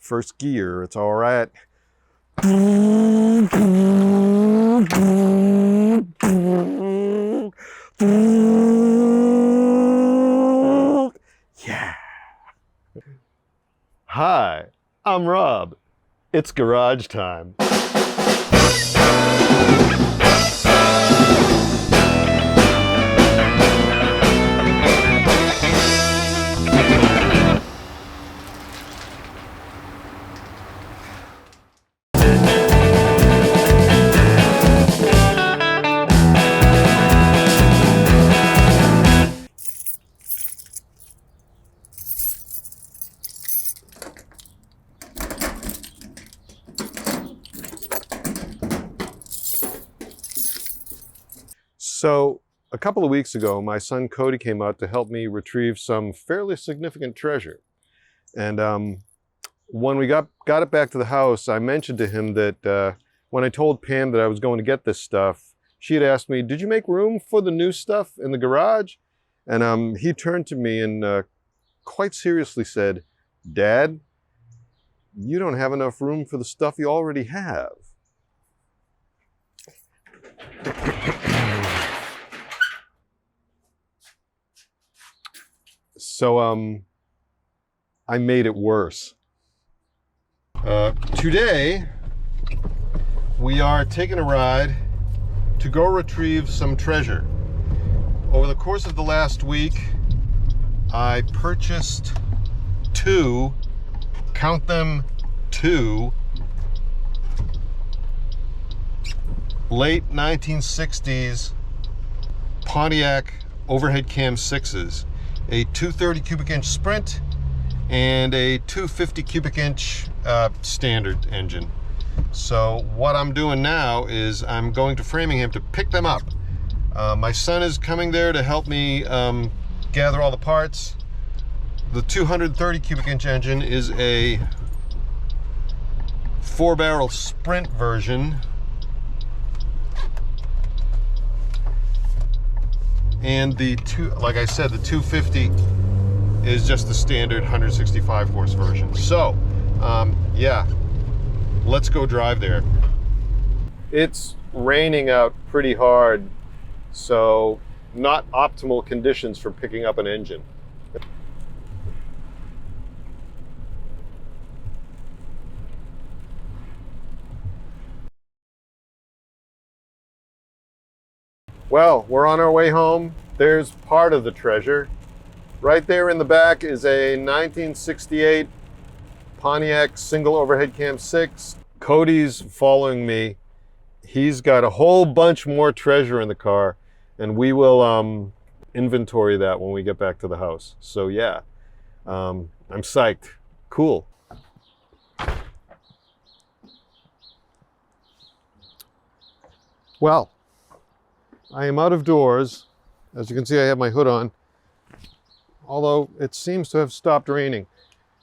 first gear. It's all right. Yeah. Hi, I'm Rob. It's garage time. So a couple of weeks ago, my son Cody came out to help me retrieve some fairly significant treasure. And when we got it back to the house, I mentioned to him that when I told Pam that I was going to get this stuff, she had asked me, did you make room for the new stuff in the garage? And he turned to me and quite seriously said, Dad, you don't have enough room for the stuff you already have. So I made it worse. Today, we are taking a ride to go retrieve some treasure. Over the course of the last week, I purchased two, count them, two, late 1960s Pontiac overhead cam 6s. A 230 cubic inch Sprint and a 250 cubic inch standard engine. So what I'm doing now is I'm going to Framingham to pick them up. My son is coming there to help me gather all the parts. The 230 cubic inch engine is a 4-barrel Sprint version. And like I said, the 250 is just the standard 165 horse version. So, yeah, let's go drive there. It's raining out pretty hard, so not optimal conditions for picking up an engine. Well, we're on our way home. There's part of the treasure. Right there in the back is a 1968 Pontiac single overhead cam 6. Cody's following me. He's got a whole bunch more treasure in the car, and we will inventory that when we get back to the house. So yeah, I'm psyched. Cool. Well, I am out of doors. As you can see, I have my hood on, although it seems to have stopped raining.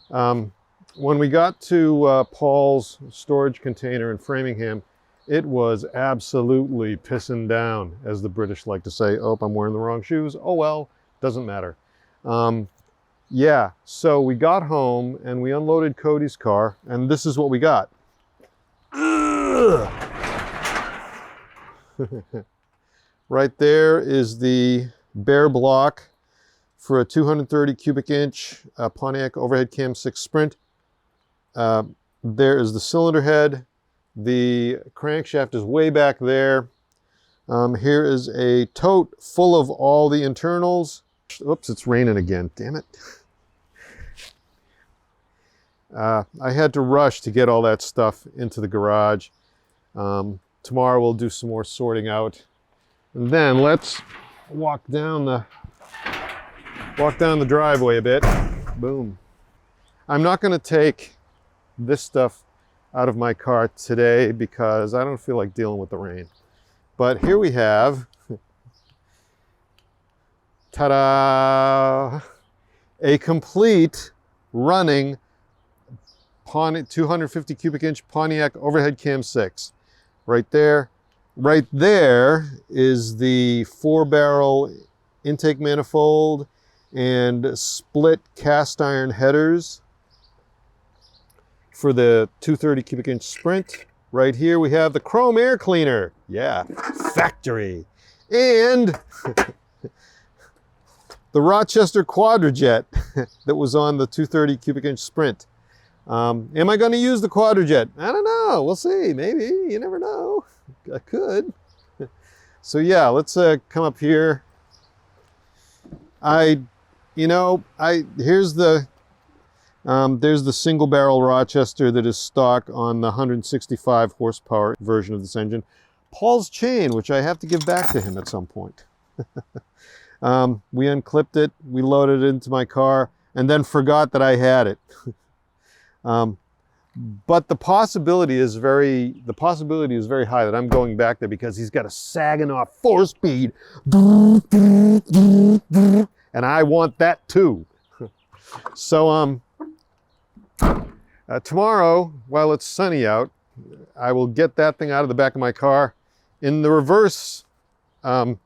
When we got to Paul's storage container in Framingham, it was absolutely pissing down, as the British like to say. Oh, I'm wearing the wrong shoes. Oh well, doesn't matter. Yeah, so we got home and we unloaded Cody's car, and this is what we got. Right there is the bare block for a 230 cubic inch Pontiac overhead cam 6 Sprint. There is the cylinder head. The crankshaft is way back there. Here is a tote full of all the internals. Oops, it's raining again, damn it. I had to rush to get all that stuff into the garage. Tomorrow we'll do some more sorting out. And then let's walk down the driveway a bit. Boom. I'm not going to take this stuff out of my car today because I don't feel like dealing with the rain. But here we have, ta-da, a complete running 250 cubic inch Pontiac overhead cam 6. Right there. Right there is the 4-barrel intake manifold and split cast iron headers. for the 230 cubic inch Sprint. Right here we have the chrome air cleaner. Yeah, factory. And the Rochester Quadrajet that was on the 230 cubic inch Sprint. Am I going to use the Quadrajet? I don't know. We'll see. Maybe. You never know. I could. So yeah, let's come up here. Here's the there's the single barrel Rochester that is stock on the 165 horsepower version of this engine. Paul's chain, which I have to give back to him at some point. We unclipped it, we loaded it into my car, and then forgot that I had it. But the possibility is very high that I'm going back there because he's got a Saginaw 4-speed, and I want that too. So tomorrow, while it's sunny out, I will get that thing out of the back of my car in the reverse of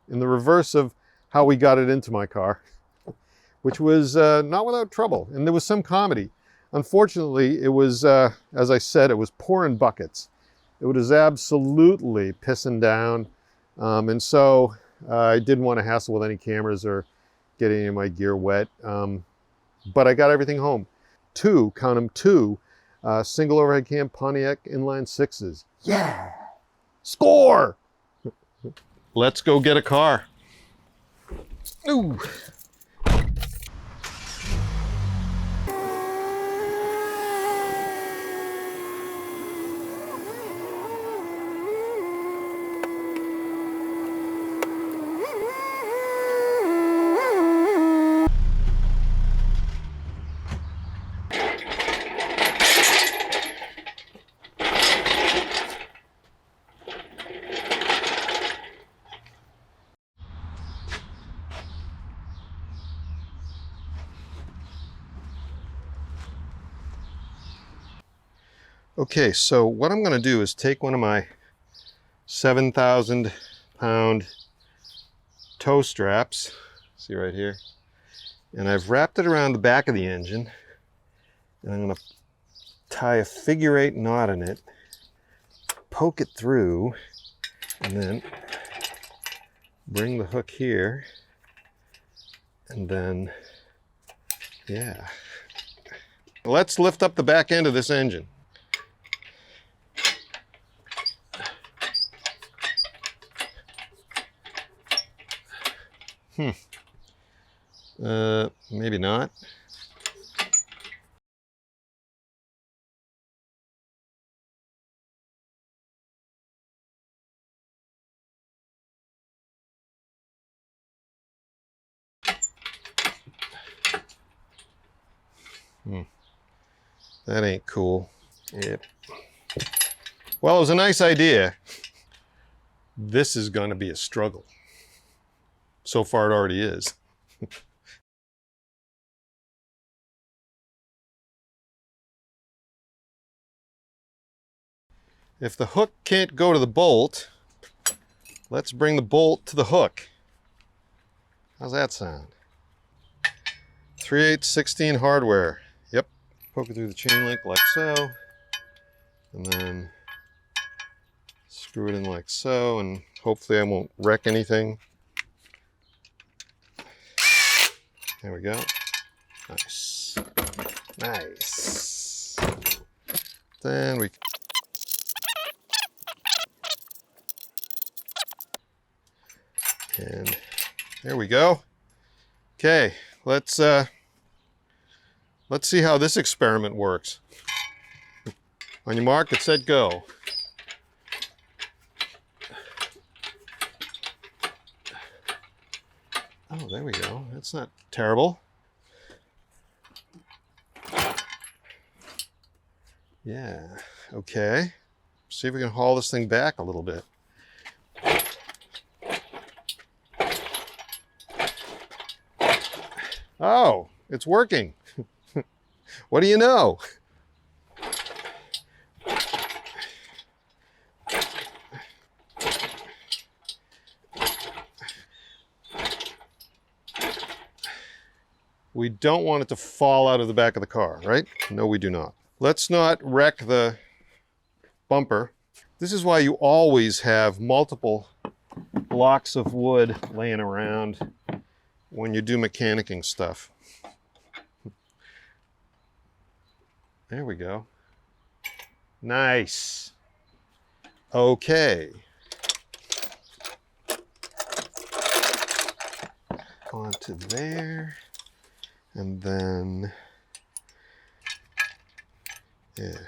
how we got it into my car, which was not without trouble, and there was some comedy. Unfortunately, it was, as I said, it was pouring buckets. It was absolutely pissing down, and so I didn't want to hassle with any cameras or get any of my gear wet, but I got everything home. Count them, two single overhead cam Pontiac inline 6s. Yeah! Score! Let's go get a car. Ooh. Okay, so what I'm going to do is take one of my 7,000 pound tow straps, see right here, and I've wrapped it around the back of the engine, and I'm going to tie a figure-8 knot in it, poke it through, and then bring the hook here, and then, yeah. Let's lift up the back end of this engine. Maybe not. That ain't cool. Yep. Well, it was a nice idea. This is going to be a struggle. So far, it already is. If the hook can't go to the bolt, let's bring the bolt to the hook. How's that sound? 3/8/16 hardware. Yep. Poke it through the chain link like so. And then screw it in like so, and hopefully I won't wreck anything. There we go. Nice. Nice. Then we... And there we go. Okay, let's see how this experiment works. On your mark, get set, go. Oh, there we go. That's not terrible. Yeah, okay. See if we can haul this thing back a little bit. Oh, it's working. What do you know? We don't want it to fall out of the back of the car, right? No, we do not. Let's not wreck the bumper. This is why you always have multiple blocks of wood laying around when you do mechanicking stuff. There we go. Nice. Okay. Onto there. And then, yeah.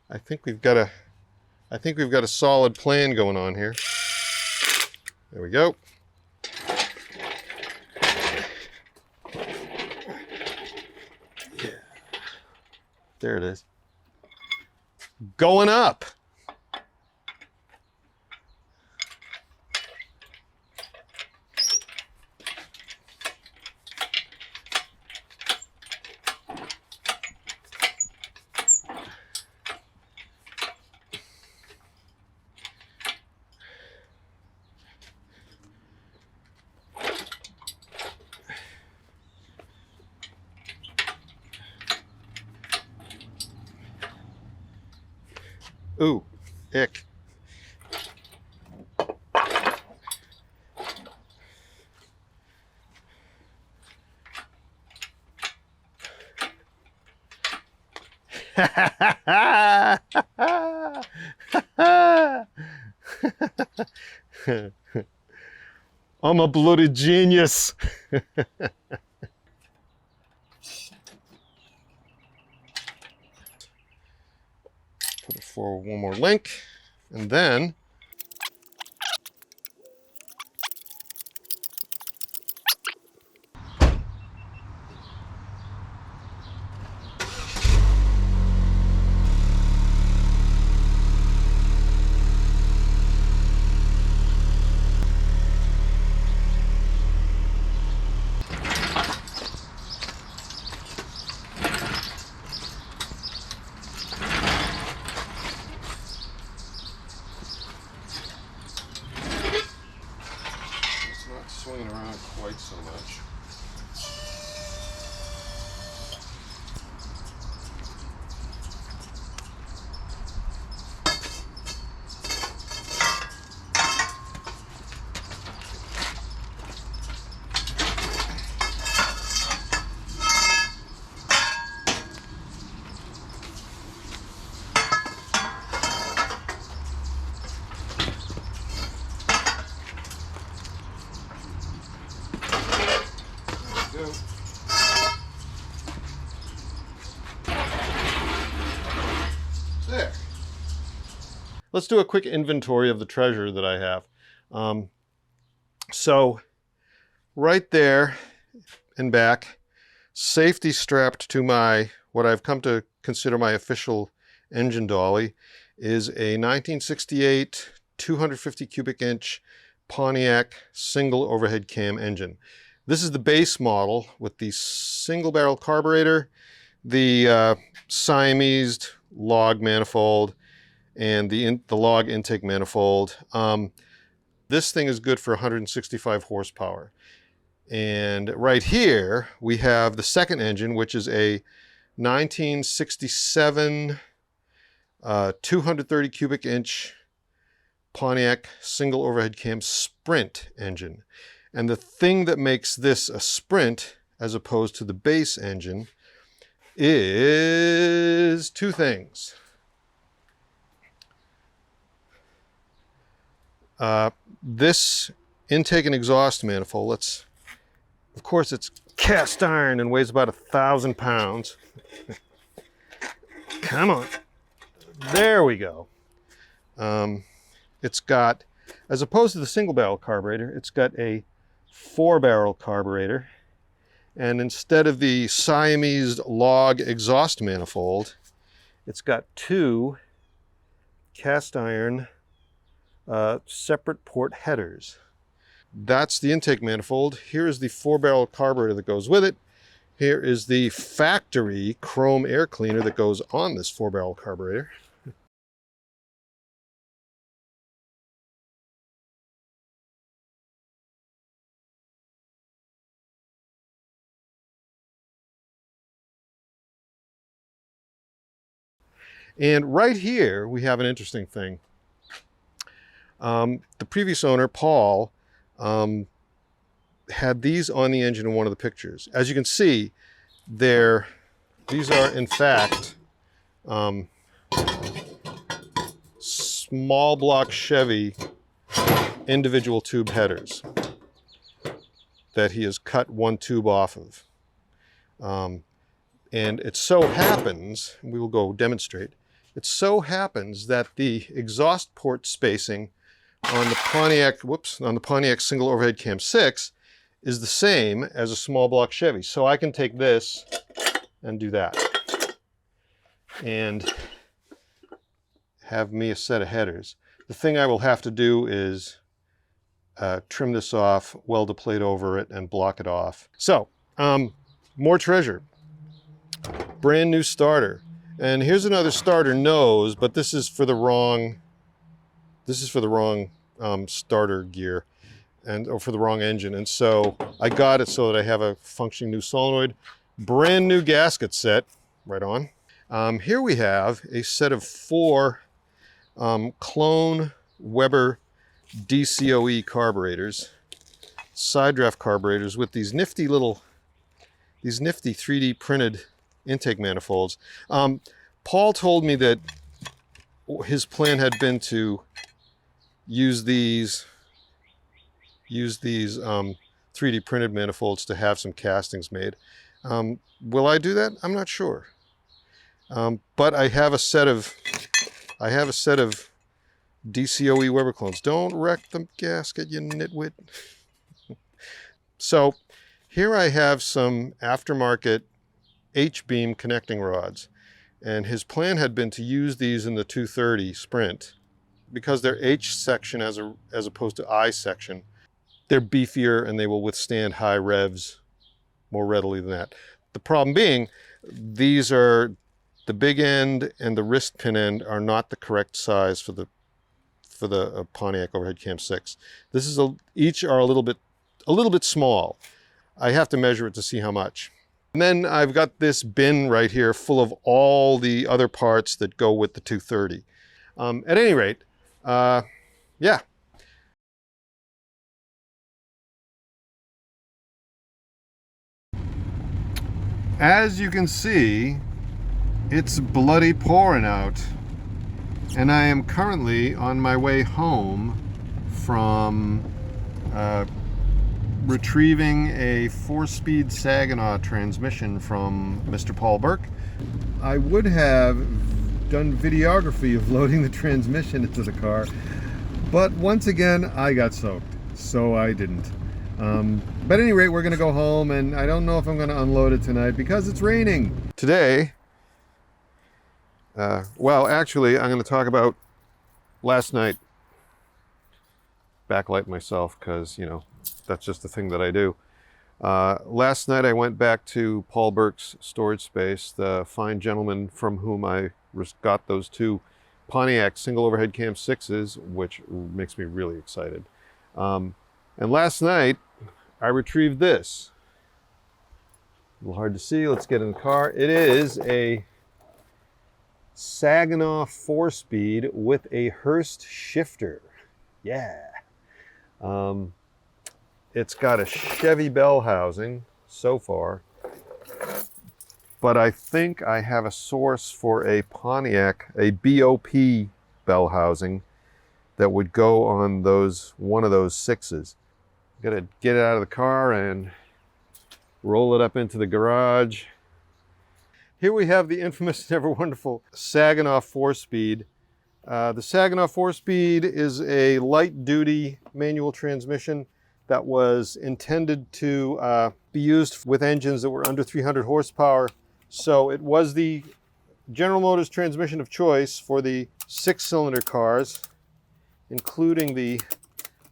I think we've got a solid plan going on here. There we go. Yeah. There it is. Going up. Ooh, ick. I'm a bloody genius. Put it forward one more link, and then it's not swinging around quite so much. Go. There. Let's do a quick inventory of the treasure that I have. So right there and back, safety strapped to my, what I've come to consider my official engine dolly, is a 1968 250 cubic inch Pontiac single overhead cam engine. This is the base model with the single barrel carburetor, the Siamese log manifold, and the log intake manifold. This thing is good for 165 horsepower. And right here we have the second engine, which is a 1967 230 cubic inch Pontiac single overhead cam Sprint engine. And the thing that makes this a Sprint as opposed to the base engine is two things. This intake and exhaust manifold, of course it's cast iron and weighs about 1,000 pounds. Come on. There we go. It's got, as opposed to the single barrel carburetor, it's got a 4-barrel carburetor, and instead of the Siamese log exhaust manifold, it's got two cast iron separate port headers. That's the intake manifold. Here is the 4-barrel carburetor that goes with it. Here is the factory chrome air cleaner that goes on this 4-barrel carburetor. And right here, we have an interesting thing. The previous owner, Paul, had these on the engine in one of the pictures. As you can see, these are in fact small block Chevy individual tube headers that he has cut one tube off of. And it so happens, we will go demonstrate, it so happens that the exhaust port spacing on the Pontiac single overhead cam 6 is the same as a small block Chevy. So I can take this and do that and have me a set of headers. The thing I will have to do is trim this off, weld a plate over it, and block it off. So, more treasure. Brand new starter. And here's another starter nose, but this is for the wrong starter gear or for the wrong engine. And so I got it so that I have a functioning new solenoid. Brand new gasket set, right on. Here we have a set of 4 clone Weber DCOE carburetors, side draft carburetors with these nifty 3D printed intake manifolds. Paul told me that his plan had been to use these 3D printed manifolds to have some castings made. Will I do that? I'm not sure. But I have a set of DCOE Weber clones. Don't wreck the gasket, you nitwit. So here I have some aftermarket H-beam connecting rods. And his plan had been to use these in the 230 Sprint. Because they're H section as opposed to I section, they're beefier and they will withstand high revs more readily than that. The problem being, these are the big end and the wrist pin end are not the correct size for the Pontiac overhead cam 6. This is each are a little bit small. I have to measure it to see how much. And then I've got this bin right here full of all the other parts that go with the 230. At any rate, yeah. As you can see, it's bloody pouring out, and I am currently on my way home from retrieving a 4-speed Saginaw transmission from Mr. Paul Burke. I would have done videography of loading the transmission into the car, but once again I got soaked, so I didn't. But at any rate, we're going to go home, and I don't know if I'm going to unload it tonight because it's raining. Today, well, actually, I'm going to talk about last night. Backlight myself because, you know, that's just the thing that I do. Last night I went back to Paul Burke's storage space, the fine gentleman from whom I got those 2 Pontiac single overhead cam 6s, which makes me really excited. And last night I retrieved this. A little hard to see. Let's get in the car. It is a Saginaw 4-speed with a Hurst shifter. Yeah. It's got a Chevy bell housing so far, but I think I have a source for a Pontiac, a BOP bell housing that would go on one of those 6s. Gotta get it out of the car and roll it up into the garage. Here we have the infamous and ever wonderful Saginaw 4-speed. The Saginaw 4-speed is a light-duty manual transmission that was intended to be used with engines that were under 300 horsepower. So it was the General Motors transmission of choice for the 6-cylinder cars, including the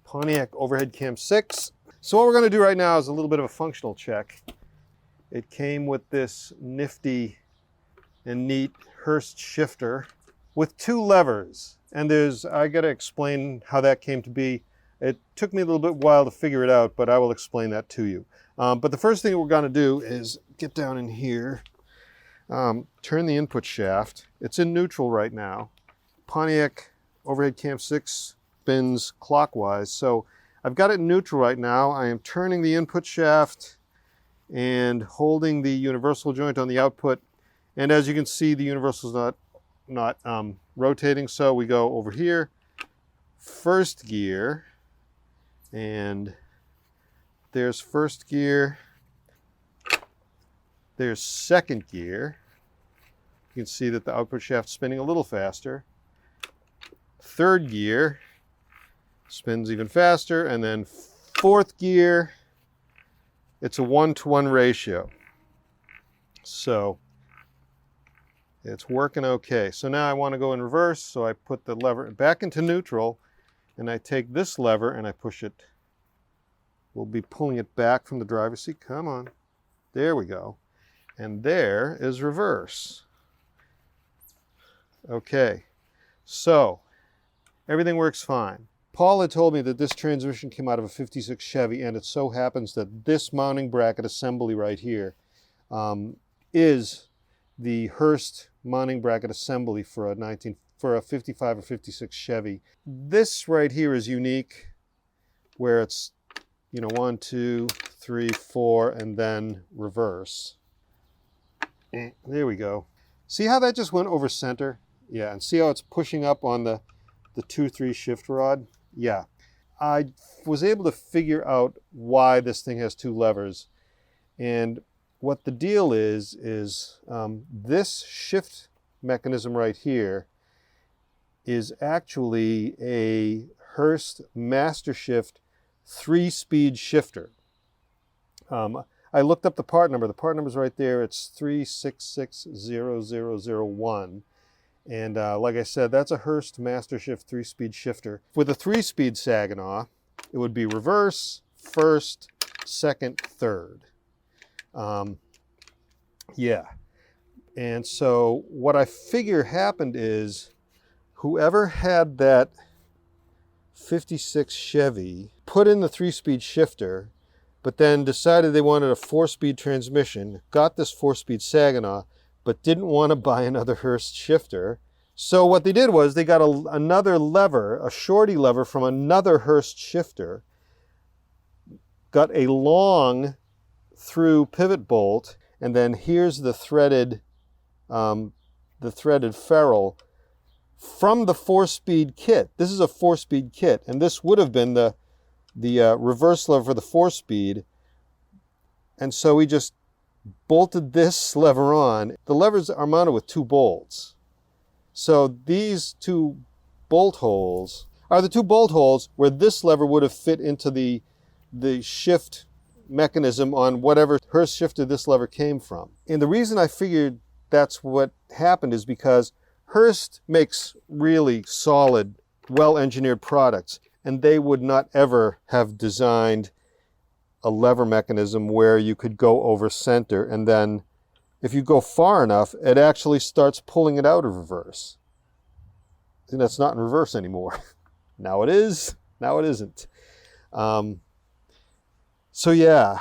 Pontiac overhead cam 6. So what we're going to do right now is a little bit of a functional check. It came with this nifty and neat Hurst shifter with 2 levers. And I got to explain how that came to be. It took me a little bit while to figure it out, but I will explain that to you. But the first thing we're going to do is get down in here. Turn the input shaft. It's in neutral right now. Pontiac overhead cam 6 spins clockwise. So I've got it in neutral right now. I am turning the input shaft and holding the universal joint on the output. And as you can see, the universal is not rotating. So we go over here, first gear, and there's first gear. There's second gear. You can see that the output shaft's spinning a little faster. Third gear spins even faster, and then fourth gear, it's a 1-to-1 ratio. So it's working okay. So now I want to go in reverse, so I put the lever back into neutral, and I take this lever and I push it. We'll be pulling it back from the driver's seat. Come on. There we go. And there is reverse. Okay, so everything works fine. Paul had told me that this transmission came out of a 56 Chevy, and it so happens that this mounting bracket assembly right here is the Hurst mounting bracket assembly for a 55 or 56 Chevy. This right here is unique, where it's, you know, 1, 2, 3, 4, and then reverse. There we go. See how that just went over center? Yeah, and see how it's pushing up on the 2-3 shift rod? Yeah. I was able to figure out why this thing has 2 levers. And what the deal is this shift mechanism right here is actually a Hurst Master Shift 3-speed shifter. I looked up the part number. The part number is right there. It's 3660001. And like I said, that's a Hurst Master Shift 3-speed shifter. With a 3-speed Saginaw, it would be reverse, first, second, third. Yeah. And so what I figure happened is whoever had that 56 Chevy put in the 3-speed shifter, but then decided they wanted a 4-speed transmission, got this 4-speed Saginaw, but didn't want to buy another Hurst shifter. So what they did was they got another lever, a shorty lever from another Hurst shifter, got a long through pivot bolt, and then here's the threaded ferrule from the 4-speed kit. This is a 4-speed kit, and this would have been the reverse lever for the 4-speed. And so we just bolted this lever on. The levers are mounted with 2 bolts. So these 2 bolt holes are the 2 bolt holes where this lever would have fit into the shift mechanism on whatever Hurst shifter this lever came from. And the reason I figured that's what happened is because Hurst makes really solid, well-engineered products, and they would not ever have designed a lever mechanism where you could go over center, and then if you go far enough, it actually starts pulling it out of reverse. And that's not in reverse anymore. Now it is, now it isn't. So yeah,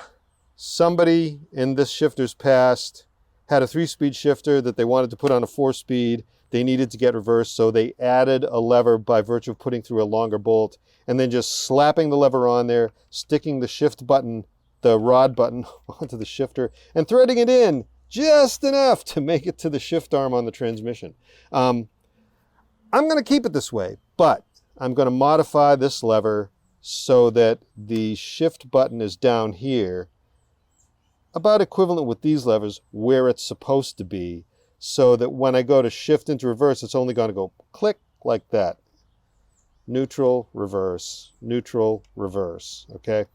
somebody in this shifter's past had a 3-speed shifter that they wanted to put on a 4-speed. They needed to get reverse, so they added a lever by virtue of putting through a longer bolt, and then just slapping the lever on there, sticking the shift button, the rod button, onto the shifter, and threading it in just enough to make it to the shift arm on the transmission. I'm going to keep it this way, but I'm going to modify this lever so that the shift button is down here, about equivalent with these levers where it's supposed to be, so that when I go to shift into reverse, it's only going to go click like that. Neutral, reverse, okay?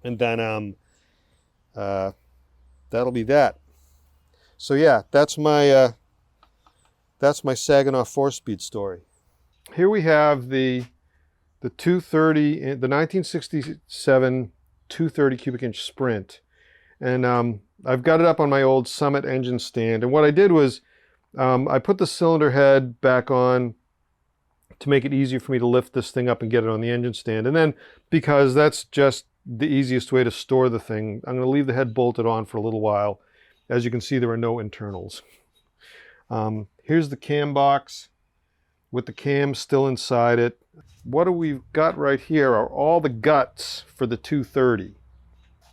And then that'll be that. So yeah, that's my Saginaw 4-speed story. Here we have the 230, the 1967 230 cubic inch Sprint. And I've got it up on my old Summit engine stand. And what I did was I put the cylinder head back on to make it easier for me to lift this thing up and get it on the engine stand. And then, because that's just the easiest way to store the thing, I'm going to leave the head bolted on for a little while. As you can see, there are no internals. Here's the cam box with the cam still inside it. What we've got right here are all the guts for the 230.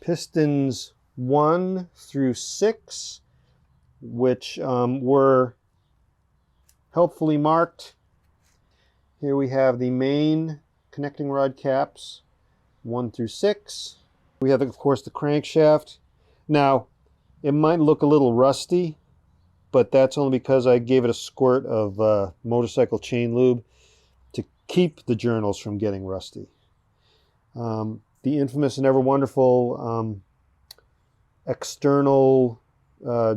Pistons 1 through 6, which were helpfully marked. Here we have the main connecting rod caps, 1 through 6. We have, of course, the crankshaft. Now, it might look a little rusty, but that's only because I gave it a squirt of motorcycle chain lube to keep the journals from getting rusty. The infamous and ever wonderful external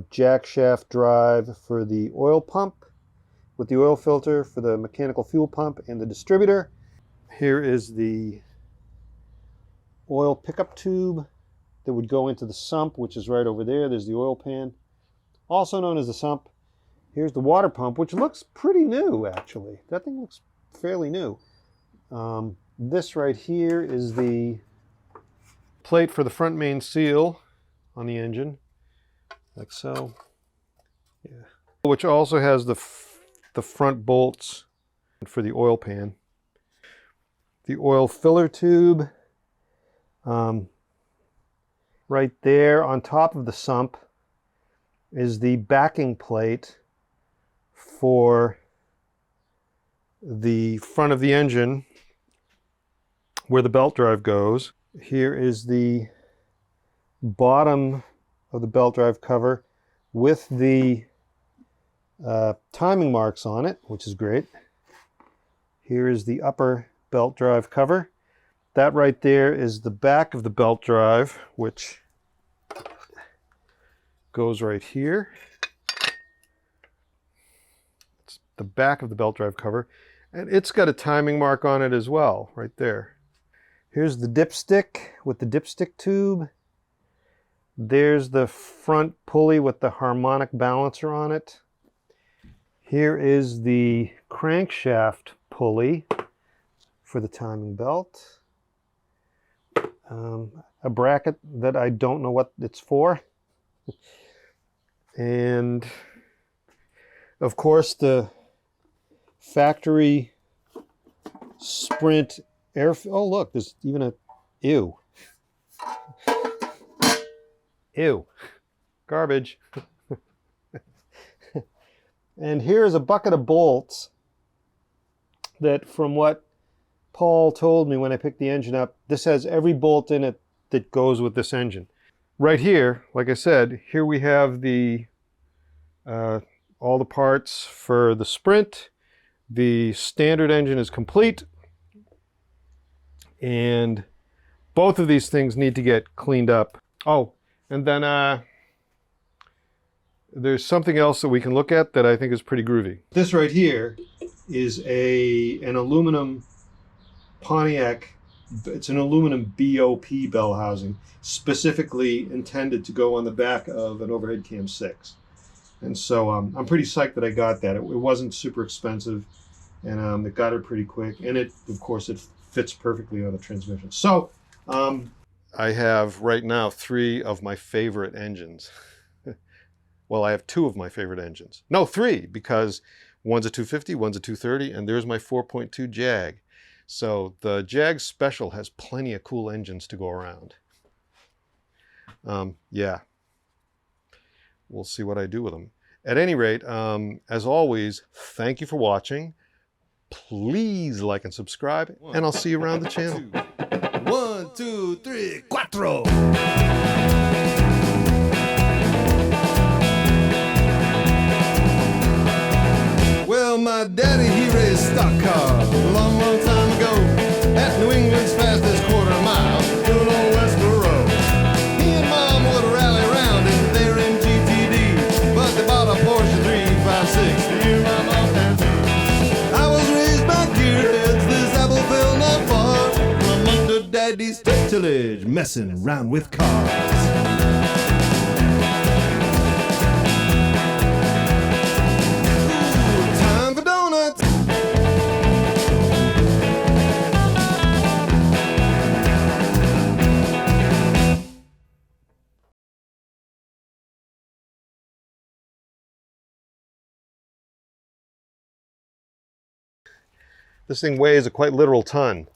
jack shaft drive for the oil pump, with the oil filter for the mechanical fuel pump and the distributor. Here is the oil pickup tube that would go into the sump, which is right over there. There's the oil pan, also known as the sump. Here's the water pump, which looks pretty new, actually. That thing looks fairly new. This right here is the plate for the front main seal on the engine, like so. Yeah. Which also has the front bolts for the oil pan. The oil filler tube. Right there on top of the sump is the backing plate for the front of the engine where the belt drive goes. Here is the bottom of the belt drive cover with the timing marks on it, which is great. Here is the upper belt drive cover. That right there is the back of the belt drive, which goes right here. It's the back of the belt drive cover, and it's got a timing mark on it as well, right there. Here's the dipstick with the dipstick tube. There's the front pulley with the harmonic balancer on it. Here is the crankshaft pulley for the timing belt. A bracket that I don't know what it's for. And of course the factory Sprint air. Oh look, there's even a ew. Ew. Garbage. And here's a bucket of bolts that, from what Paul told me when I picked the engine up, this has every bolt in it that goes with this engine. Right here, like I said, here we have the all the parts for the Sprint. The standard engine is complete, and both of these things need to get cleaned up. Oh, and then there's something else that we can look at that I think is pretty groovy. This right here is an aluminum Pontiac. It's an aluminum BOP bell housing, specifically intended to go on the back of an overhead cam 6. And so I'm pretty psyched that I got that. It wasn't super expensive, and it got it pretty quick. And it, of course, it fits perfectly on the transmission. So I have right now 3 of my favorite engines. Well, I have 2 of my favorite engines. No, 3, because one's a 250, one's a 230, and there's my 4.2 Jag. So the Jag Special has plenty of cool engines to go around. Yeah, we'll see what I do with them. At any rate, as always, thank you for watching. Please like and subscribe, and I'll see you around the channel. 1, 2, 3, 4. Well, my daddy, he raised stock cars a long, long time ago at New England's fastest quarter mile, good old Western Road. He and Mom would rally around in their MGTD, but they bought a Porsche 356 the year my mom had me. I was raised by gearheads, this apple fell not far from under Daddy's tillage, messing around with cars. This thing weighs a quite literal ton.